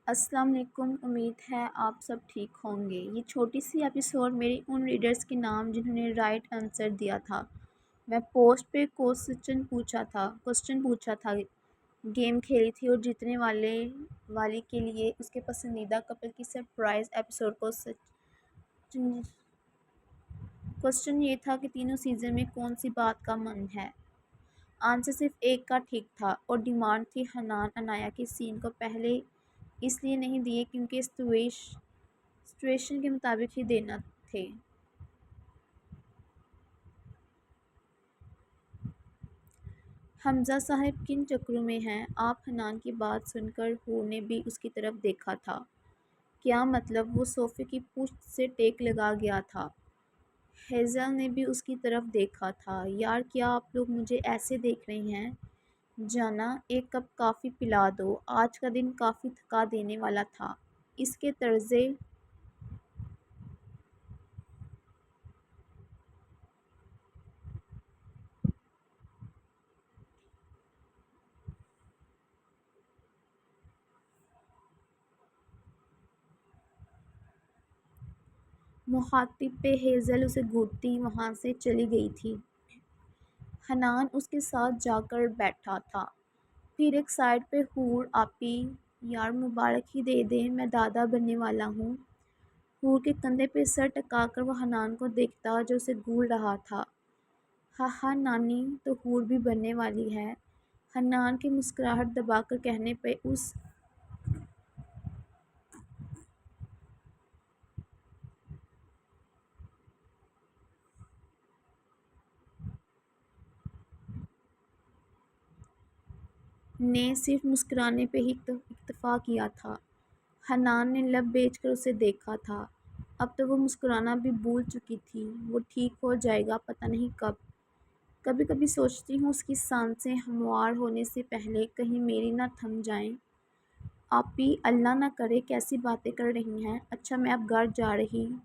السلام علیکم، امید ہے آپ سب ٹھیک ہوں گے۔ یہ چھوٹی سی ایپیسوڈ میری ان ریڈرز کے نام جنہوں نے رائٹ آنسر دیا تھا۔ میں پوسٹ پہ کوسچن پوچھا تھا، گیم کھیلی تھی اور جیتنے والی کے لیے اس کے پسندیدہ کپل کی سرپرائز ایپیسوڈ کوسچن یہ تھا کہ تینوں سیزن میں کون سی بات کا من ہے۔ آنسر صرف ایک کا ٹھیک تھا اور ڈیمانڈ تھی حنان انایا کے سین کو پہلے اس لیے نہیں دیے کیونکہ سچویشن کے مطابق ہی دینا تھے۔ حمزہ صاحب کن چکروں میں ہیں آپ؟ حنان کی بات سن کر حور نے بھی اس کی طرف دیکھا تھا۔ کیا مطلب؟ وہ صوفے کی پشت سے ٹیک لگا گیا تھا۔ ہیزل نے بھی اس کی طرف دیکھا تھا۔ یار کیا آپ لوگ مجھے ایسے دیکھ رہے ہیں؟ جانا ایک کپ کافی پلا دو، آج کا دن کافی تھکا دینے والا تھا۔ اس کے طرز مخاطب پہ ہیزل اسے گھورتی وہاں سے چلی گئی تھی۔ حنان اس کے ساتھ جا کر بیٹھا تھا۔ پھر ایک سائڈ پہ حور آپی، یار مبارک ہی دے دیں، میں دادا بننے والا ہوں۔ حور کے کندھے پہ سر ٹکا کر وہ حنان کو دیکھتا جو اسے گھور رہا تھا۔ ہاں نانی تو حور بھی بننے والی ہے۔ حنان کے مسکراہٹ دبا کر کہنے پہ اس نے صرف مسکرانے پہ ہی اکتفا کیا تھا۔ حنان نے لب بیچ کر اسے دیکھا تھا۔ اب تو وہ مسکرانا بھی بھول چکی تھی۔ وہ ٹھیک ہو جائے گا، پتہ نہیں کب۔ کبھی کبھی سوچتی ہوں اس کی سانسیں ہموار ہونے سے پہلے کہیں میری نہ تھم جائیں۔ آپی اللہ نہ کرے، کیسی باتیں کر رہی ہیں۔ اچھا میں اب گھر جا رہی ہوں۔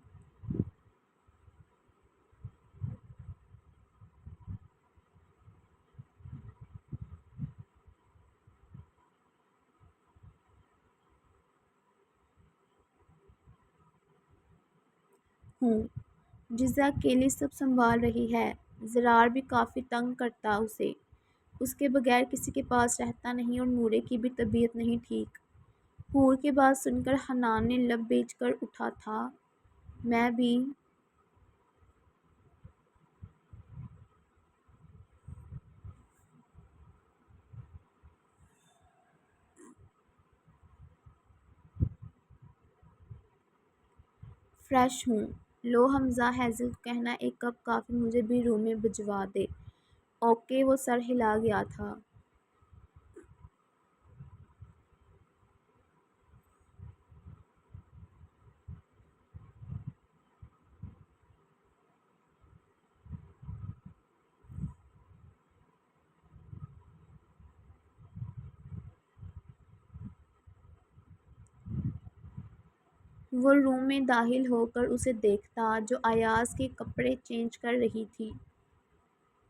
جزا اکیلی سب سنبھال رہی ہے۔ زرار بھی کافی تنگ کرتا اسے۔ اس کے بغیر کسی کے پاس رہتا نہیں اور نورے کی بھی طبیعت نہیں ٹھیک۔ حور کی بات سن کر حنان نے لب بیچ کر اٹھا تھا۔ میں بھی فریش ہوں۔ لو حمزہ، ہیزل کو کہنا ایک کپ کافی مجھے بھی روم میں بھجوا دے۔ اوکے، وہ سر ہلا گیا تھا۔ وہ روم میں داخل ہو کر اسے دیکھتا جو ایاز کے کپڑے چینج کر رہی تھی۔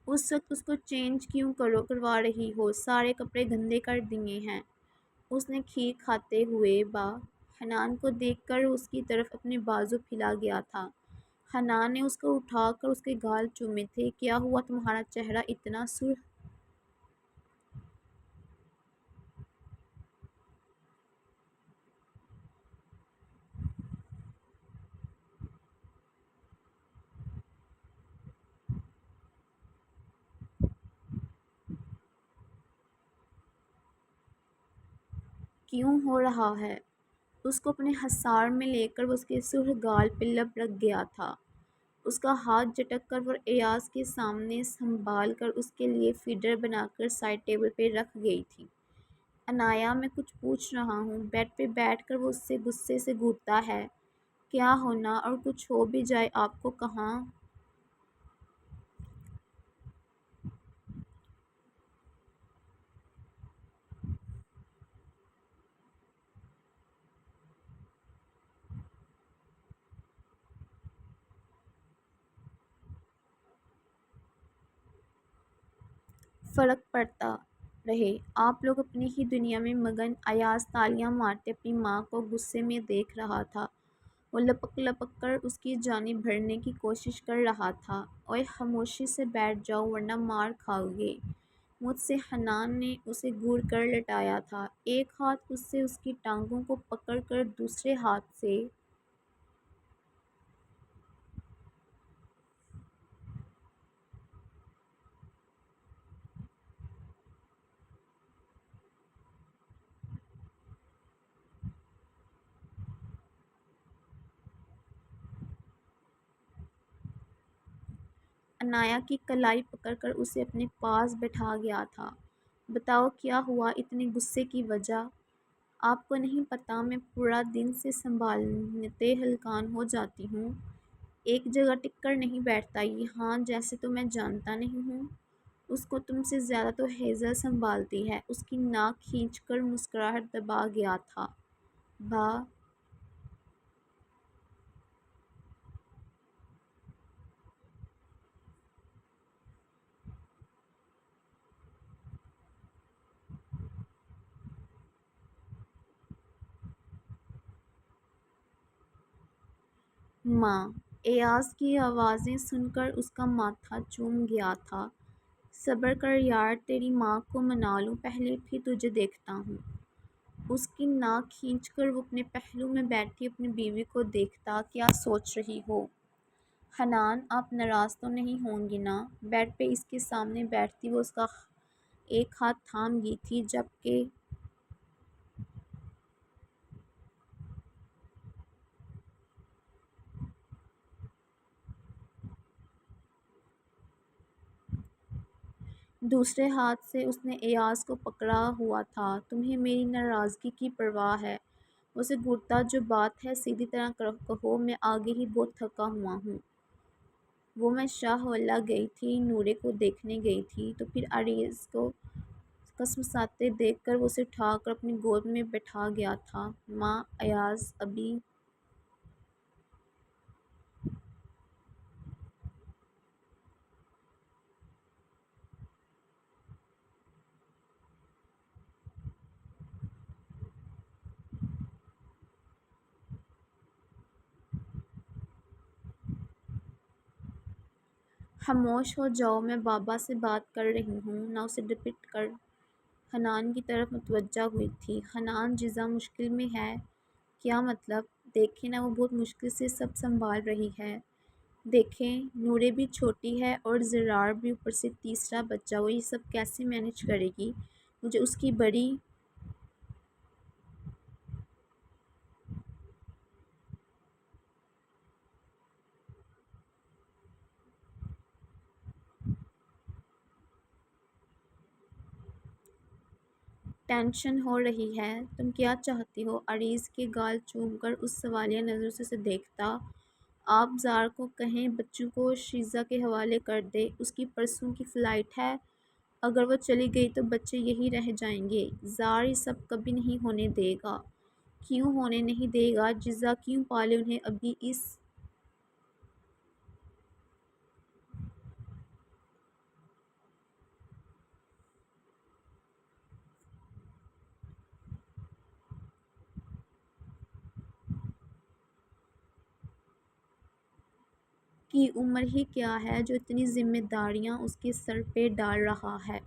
اس وقت اس کو چینج کیوں کروا رہی ہو؟ سارے کپڑے گندے کر دیے ہیں۔ اس نے کھیر کھاتے ہوئے حنان کو دیکھ کر اس کی طرف اپنے بازو پھیلا گیا تھا۔ حنان نے اس کو اٹھا کر اس کے گال چومے تھے۔ کیا ہوا تمہارا چہرہ اتنا سرخ؟ کیوں ہو رہا ہے؟ اس کو اپنے حصار میں لے کر وہ اس کے سرخ گال پہ لب رکھ گیا تھا۔ اس کا ہاتھ جھٹک کر وہ ایاز کے سامنے سنبھال کر اس کے لیے فیڈر بنا کر سائڈ ٹیبل پہ رکھ گئی تھی۔ انایا میں کچھ پوچھ رہا ہوں۔ بیڈ پہ بیٹھ کر وہ اس سے غصے سے گھورتا ہے۔ کیا ہونا؟ اور کچھ ہو بھی جائے آپ کو کہاں فرق پڑتا؟ رہے۔ آپ لوگ اپنی ہی دنیا میں مگن۔ ایاز تالیاں مارتے اپنی ماں کو غصے میں دیکھ رہا تھا۔ وہ لپک لپک کر اس کی جانب بڑھنے کی کوشش کر رہا تھا۔ اوئے خاموشی سے بیٹھ جاؤ ورنہ مار کھاؤ گے مجھ سے۔ حنان نے اسے گھور کر لٹایا تھا۔ ایک ہاتھ سے اس کی ٹانگوں کو پکڑ کر دوسرے ہاتھ سے عنایہ کی کلائی پکڑ کر اسے اپنے پاس بٹھا گیا تھا۔ بتاؤ کیا ہوا اتنے غصے کی وجہ؟ آپ کو نہیں پتہ میں پورا دن سے سنبھالتے ہلکان ہو جاتی ہوں۔ ایک جگہ ٹک کر نہیں بیٹھتا یہ ہاں جیسے تو میں جانتا نہیں ہوں۔ اس کو تم سے زیادہ تو ہیزل سنبھالتی ہے۔ اس کی ناک کھینچ کر مسکراہٹ دبا گیا تھا۔ با ماں ایاز کی آوازیں سن کر اس کا ماتھا چوم گیا تھا۔ صبر کر یار تیری ماں کو منا لوں پہلے پھر تجھے دیکھتا ہوں۔ اس کی ناک کھینچ کر وہ اپنے پہلو میں بیٹھی اپنی بیوی کو دیکھتا۔ کیا سوچ رہی ہو حنان؟ آپ ناراض تو نہیں ہوں گی نا؟ بیڈ پہ اس کے سامنے بیٹھتی وہ اس کا ایک ہاتھ تھام گئی تھی جبکہ دوسرے ہاتھ سے اس نے ایاز کو پکڑا ہوا تھا۔ تمہیں میری ناراضگی کی پرواہ ہے؟ اسے گھورتا جو بات ہے سیدھی طرح کہو، میں آگے ہی بہت تھکا ہوا ہوں۔ وہ میں شاہ ولا گئی تھی، نورے کو دیکھنے گئی تھی تو پھر عریض کو کسمساتے دیکھ کر وہ اسے اٹھا کر اپنی گود میں بٹھا گیا تھا۔ ماں ایاز ابھی خاموش ہو جاؤ، میں بابا سے بات کر رہی ہوں نہ اسے ڈپٹ کر حنان کی طرف متوجہ ہوئی تھی۔ حنان جزا مشکل میں ہے؟ کیا مطلب؟ دیکھیں نا وہ بہت مشکل سے سب سنبھال رہی ہے۔ دیکھیں نورے بھی چھوٹی ہے اور زرار بھی، اوپر سے تیسرا بچہ، وہ یہ سب کیسے مینج کرے گی؟ مجھے اس کی بڑی ٹینشن ہو رہی ہے۔ تم کیا چاہتی ہو؟ عریض کے گال چوم کر اس سوالیہ نظروں سے اسے دیکھتا۔ آپ زار کو کہیں بچوں کو شیزا کے حوالے کر دے، اس کی پرسوں کی فلائٹ ہے۔ اگر وہ چلی گئی تو بچے یہیں رہ جائیں گے۔ زار یہ سب کبھی نہیں ہونے دے گا۔ کیوں ہونے نہیں دے گا؟ جزا کیوں پالے انہیں ابھی اس کی عمر ہی کیا ہے جو اتنی ذمہ داریاں اس کے سر پہ ڈال رہا ہے؟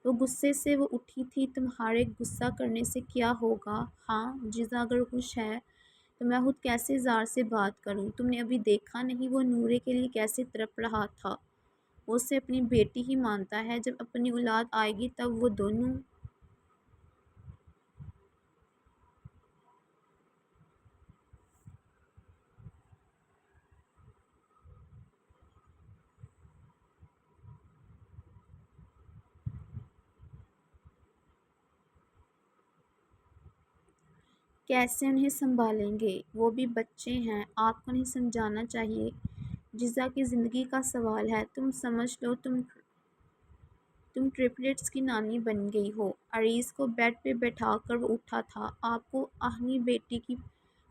وہ غصے سے وہ اٹھی تھی۔ تمہارے غصہ کرنے سے کیا ہوگا؟ ہاں جزا اگر خوش ہے تو میں خود کیسے زار سے بات کروں؟ تم نے ابھی دیکھا نہیں وہ نورے کے لیے کیسے تڑپ رہا تھا؟ وہ اسے اپنی بیٹی ہی مانتا ہے۔ جب اپنی اولاد آئے گی تب وہ دونوں کیسے انہیں سنبھالیں گے؟ وہ بھی بچے ہیں، آپ کو نہیں سمجھانا چاہیے؟ جزا کی زندگی کا سوال ہے، تم سمجھ لو تم ٹرپلٹس کی نانی بن گئی ہو۔ عریض کو بیڈ پہ بیٹھا کر وہ اٹھا تھا۔ آپ کو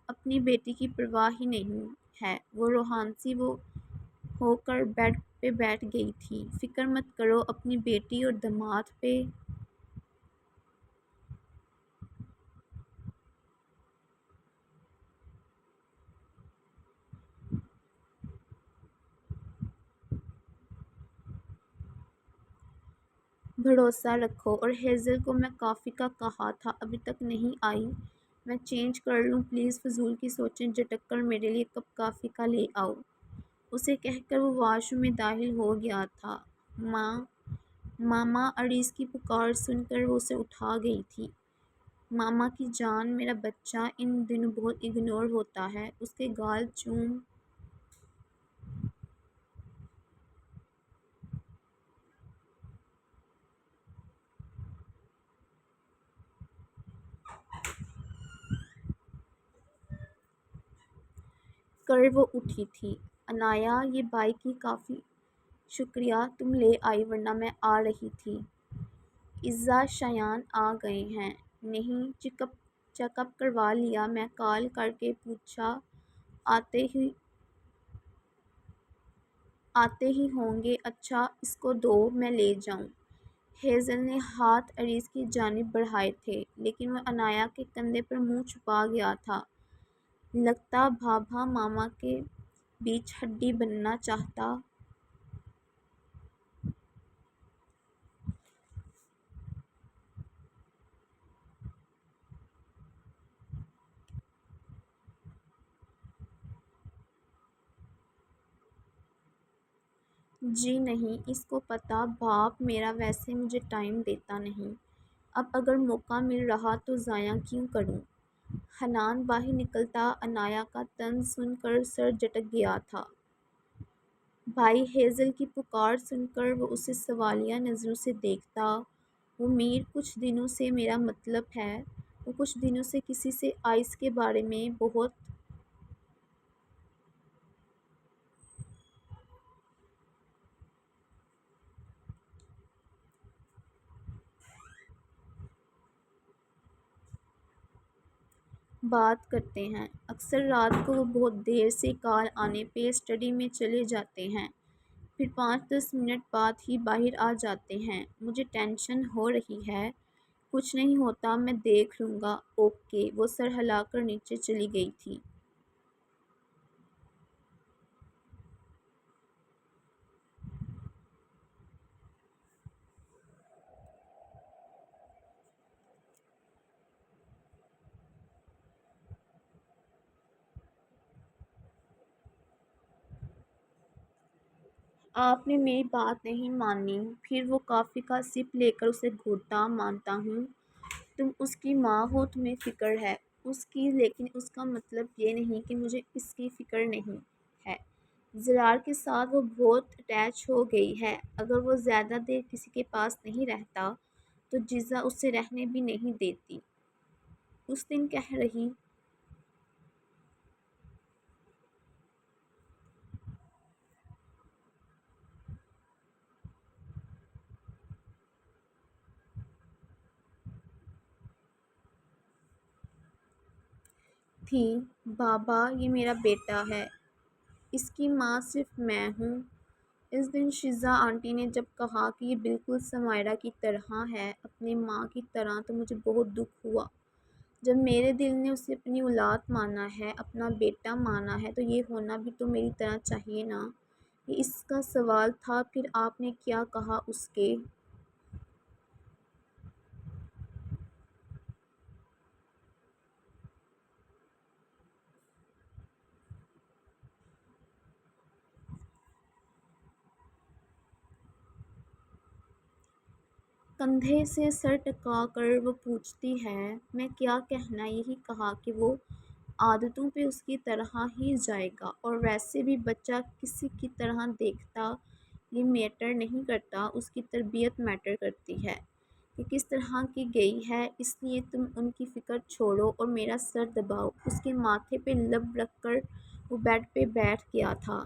اپنی بیٹی کی پرواہ ہی نہیں ہے۔ وہ روحانسی وہ ہو کر بیڈ پہ بیٹھ گئی تھی۔ فکر مت کرو اپنی بیٹی اور داماد پہ بھروسہ رکھو۔ اور ہیزل کو میں کافی کا کہا تھا، ابھی تک نہیں آئی۔ میں چینج کر لوں پلیز، فضول کی سوچیں جھٹک کر میرے لیے کپ کافی کا لے آؤ۔ اسے کہہ کر وہ واش روم میں داخل ہو گیا تھا۔ ماما اڑیس کی پکار سن کر وہ اسے اٹھا گئی تھی۔ ماما کی جان، میرا بچہ ان دنوں بہت اگنور ہوتا ہے۔ اس کے گال چوم کر وہ اٹھی تھی۔ انایا، یہ بائی کی کافی شکریہ تم لے آئی، ورنہ میں آ رہی تھی۔ عزا شایان آ گئے ہیں؟ نہیں، چیک اپ کروا لیا، میں کال کر کے پوچھا آتے ہی ہوں گے۔ اچھا، اس کو دو، میں لے جاؤں۔ ہیزل نے ہاتھ اریس کی جانب بڑھائے تھے، لیکن وہ انایا کے کندھے پر منہ چھپا گیا تھا۔ لگتا بھابھا ماما کے بیچ ہڈی بننا چاہتا۔ جی نہیں، اس کو پتہ باپ میرا ویسے مجھے ٹائم دیتا نہیں، اب اگر موقع مل رہا تو ضائع کیوں کروں۔ حنان باہر نکلتا انایا کا طنز سن کر سر جھٹک گیا تھا۔ بھائی، ہیزل کی پکار سن کر وہ اسے سوالیہ نظروں سے دیکھتا۔ وہ میر کچھ دنوں سے، میرا مطلب ہے وہ کچھ دنوں سے کسی سے آئس کے بارے میں بہت بات کرتے ہیں۔ اکثر رات کو وہ بہت دیر سے کال آنے پہ اسٹڈی میں چلے جاتے ہیں، پھر 5-10 منٹ بعد ہی باہر آ جاتے ہیں۔ مجھے ٹینشن ہو رہی ہے۔ کچھ نہیں ہوتا، میں دیکھ لوں گا۔ اوکے۔ وہ سر ہلا کر نیچے چلی گئی تھی۔ آپ نے میری بات نہیں مانی۔ پھر وہ کافی کا سپ لے کر اسے گھونٹا۔ مانتا ہوں تم اس کی ماں ہو، تمہیں فکر ہے اس کی، لیکن اس کا مطلب یہ نہیں کہ مجھے اس کی فکر نہیں ہے۔ زرار کے ساتھ وہ بہت اٹیچ ہو گئی ہے۔ اگر وہ زیادہ دیر کسی کے پاس نہیں رہتا تو جزا اسے رہنے بھی نہیں دیتی۔ اس دن کہہ رہی تھی، بابا یہ میرا بیٹا ہے، اس کی ماں صرف میں ہوں۔ اس دن شیزا آنٹی نے جب کہا کہ یہ بالکل سمائرہ کی طرح ہے، اپنی ماں کی طرح، تو مجھے بہت دکھ ہوا۔ جب میرے دل نے اسے اپنی اولاد مانا ہے، اپنا بیٹا مانا ہے، تو یہ ہونا بھی تو میری طرح چاہیے نا۔ یہ اس کا سوال تھا۔ پھر آپ نے کیا کہا اس کے کندھے سے سر ٹکا کر وہ پوچھتی ہے، میں کیا کہنا، یہی کہا کہ وہ عادتوں پہ اس کی طرح ہی جائے گا، اور ویسے بھی بچہ کسی کی طرح دیکھتا یہ میٹر نہیں کرتا، اس کی تربیت میٹر کرتی ہے کہ کس طرح کی گئی ہے۔ اس لیے تم ان کی فکر چھوڑو اور میرا سر دباؤ۔ اس کے ماتھے پہ لب رکھ کر وہ بیڈ پہ بیٹھ گیا تھا۔